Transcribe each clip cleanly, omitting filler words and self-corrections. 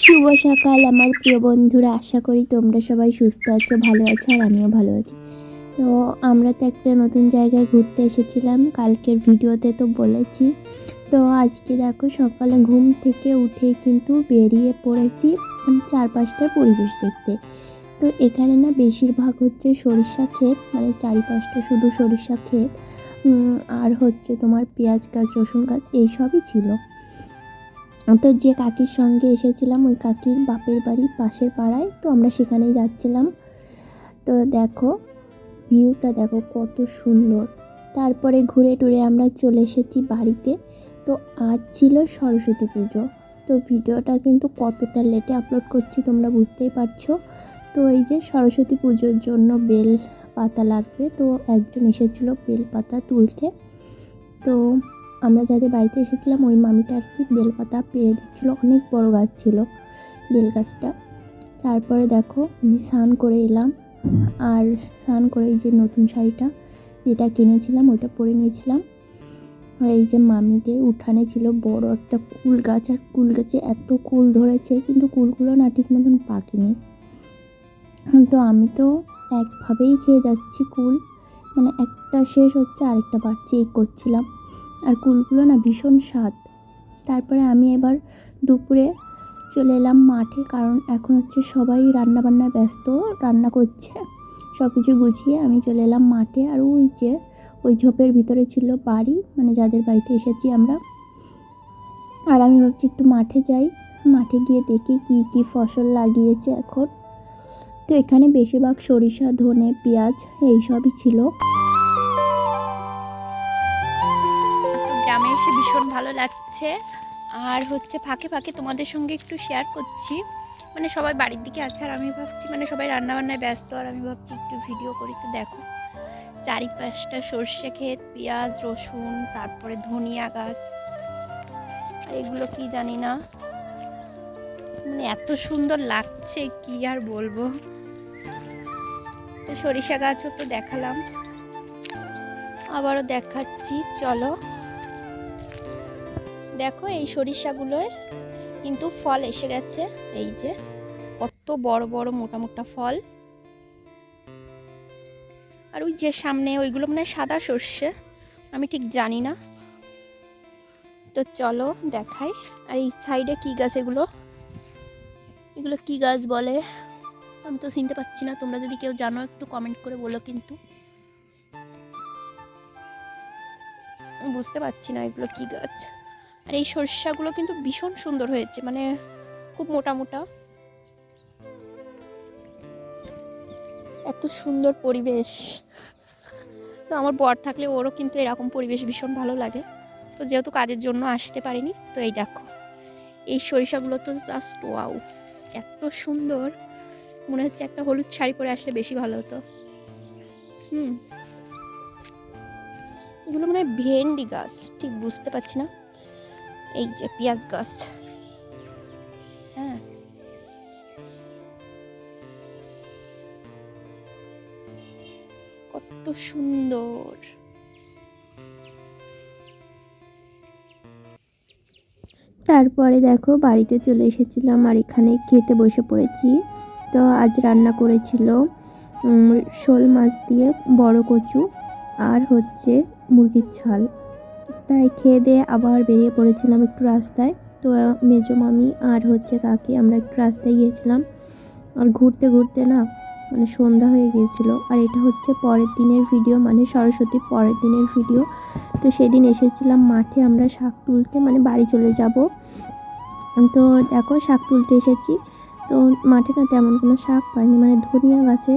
শুভ সকাল আমার প্রিয় বন্ধুরা, আশা করি তোমরা সবাই সুস্থ আছো, ভালো আছো, আর আমিও ভালো আছি। তো আমরা তো একটা নতুন জায়গায় ঘুরতে এসেছিলাম, কালকের ভিডিওতে তো বলেছি। তো আজকে দেখো সকালে ঘুম থেকে উঠে কিন্তু বেরিয়ে পড়েছি মানে চারপাশটার পরিবেশ দেখতে। তো এখানে না বেশিরভাগ হচ্ছে সরিষা ক্ষেত, মানে চারিপাশটা শুধু সরিষা ক্ষেত, আর হচ্ছে তোমার পেঁয়াজ গাছ, রসুন গাছ, এইসবই ছিল। তো যে কাকির সঙ্গে এসেছিলাম ওই কাকির বাপের বাড়ি পাশের পাড়ায়, তো আমরা সেখানেই যাচ্ছিলাম। তো দেখো ভিউটা দেখো কত সুন্দর। তারপরে ঘুরে টুরে আমরা চলে এসেছি বাড়িতে। তো আজ ছিল সরস্বতী পুজো। তো ভিডিওটা কিন্তু কতটা লেটে আপলোড করছি তোমরা বুঝতেই পারছো। তো এই যে সরস্বতী পুজোর জন্য বেল পাতা লাগবে, তো একজন এসেছিলো বেল পাতা তুলতে। তো আমরা যাদের বাড়িতে এসেছিলাম ওই মামিটা আর কি বেলপাতা পেড়ে দিচ্ছিলো, অনেক বড় গাছ ছিল বেল গাছটা। তারপরে দেখো আমি স্নান করে এলাম, আর স্নান করে এই যে নতুন শাড়িটা যেটা কিনেছিলাম ওইটা পরে নিয়েছিলাম। আর এই যে মামিদের উঠানে ছিল বড় একটা কুল গাছ, আর কুল গাছে এত কুল ধরেছে কিন্তু কুলগুলো না ঠিক মতন পাকেনি। তো আমি তো একভাবেই খেয়ে যাচ্ছি কুল, মানে একটা শেষ হচ্ছে আরেকটা বাড়ছে এই করছিলাম, আর কুলগুলো না ভীষণ স্বাদ। তারপরে আমি এবার দুপুরে চলে এলাম মাঠে, কারণ এখন হচ্ছে সবাই রান্নাবান্নায় ব্যস্ত, রান্না করছে। সব কিছু গুছিয়ে আমি চলে এলাম মাঠে। আর ওই যে ওই ঝোপের ভিতরে ছিল বাড়ি, মানে যাদের বাড়িতে এসেছি আমরা। আর আমি ভাবছি একটু মাঠে যাই, মাঠে গিয়ে দেখি কি কি ফসল লাগিয়েছে এখন। তো এখানে বেশিরভাগ সরিষা, ধনে, পেঁয়াজ এইসবই ছিল। গ্রামে এসে ভীষণ ভালো লাগছে। আর হচ্ছে ফাঁকে ফাঁকে তোমাদের সঙ্গে একটু শেয়ার করছি, মানে সবাই বাড়ির দিকে আছে আর আমি ভাবছি মানে সবাই রান্নাবান্নায় ব্যস্ত, আর আমি ভাবছি একটু ভিডিও করি। তো দেখো চারিপাশটা সর্ষে ক্ষেত, পেঁয়াজ, রসুন, তারপরে ধনিয়া গাছ, আর এগুলো কি জানি না, মানে এত সুন্দর লাগছে কি আর বলবো। তো সরিষা গাছও তো দেখালাম, আবারও দেখাচ্ছি, চলো দেখো এই সরিষাগুলোয় কিন্তু ফল এসে গেছে। এই যে কত বড় বড় মোটা মোটা ফল। আর ওই যে সামনে ওইগুলো মানে সাদা সর্ষে, আমি ঠিক জানি না। তো চলো দেখাই। আর এই সাইডে কি গাছ, এগুলো এগুলো কি গাছ বলে আমি তো চিনতে পারছি না, তোমরা যদি কেউ জানো একটু কমেন্ট করে বলো, কিন্তু বুঝতে পারছি না এগুলো কি গাছ। আর এই সর্ষাগুলো কিন্তু ভীষণ সুন্দর হয়েছে, মানে খুব মোটা মোটা। এত সুন্দর পরিবেশ। তো আমার বর থাকলে ওরও কিন্তু এরকম পরিবেশ ভীষণ ভালো লাগে। তো যেহেতু কাজের জন্য আসতে পারিনি, তো এই দেখো এই সরিষাগুলো তো জাস্ট ওয়াও, এত সুন্দর। মনে হচ্ছে একটা হলুদ শাড়ি পরে আসলে বেশি ভালো হতো। এগুলো মানে ভেন্ডি গাছ, ঠিক বুঝতে পারছি না। এই যে পেঁয়াজ গাছ, হ্যাঁ কত সুন্দর। তারপরে দেখো বাড়িতে চলে এসেছিলাম আর এখানে খেতে বসে পড়েছি। তো আজ রান্না করেছিল শোল মাছ দিয়ে বড় কচু আর হচ্ছে মুরগির ঝাল। তাই খেয়ে দিয়ে আবার বেরিয়ে পড়েছিলাম একটু রাস্তায়। তো মেজো মামি আর হচ্ছে কাকি আমরা একটু রাস্তায় গিয়েছিলাম। আর ঘুরতে ঘুরতে না মানে সন্ধ্যা হয়ে গিয়েছিল। আর এটা হচ্ছে পরের দিনের ভিডিও, মানে সরস্বতী পরের দিনের ভিডিও। তো সেদিন এসেছিলাম মাঠে আমরা শাক তুলতে, মানে বাড়ি চলে যাব। তো দেখো শাক তুলতে এসেছি, তো মাঠে না তেমন কোনো শাক পাইনি, মানে ধনিয়া গাছে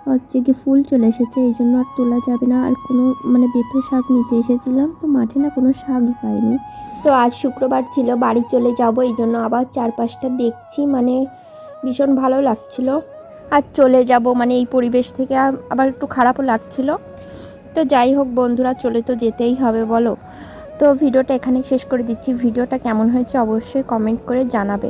হচ্ছে কি ফুল চলে এসেছে, এই জন্য আর তোলা যাবে না। আর কোনো মানে বেথো শাক নিতে এসেছিলাম, তো মাঠে না কোনো শাকই পাইনি। তো আজ শুক্রবার ছিল, বাড়ি চলে যাব, এই জন্য আবার চারপাশটা দেখছি, মানে ভীষণ ভালো লাগছিল। আর চলে যাব মানে এই পরিবেশ থেকে আবার একটু খারাপও লাগছিল। তো যাই হোক বন্ধুরা, চলে তো যেতেই হবে বলো। তো ভিডিওটা এখানে শেষ করে দিচ্ছি। ভিডিওটা কেমন হয়েছে অবশ্যই কমেন্ট করে জানাবে।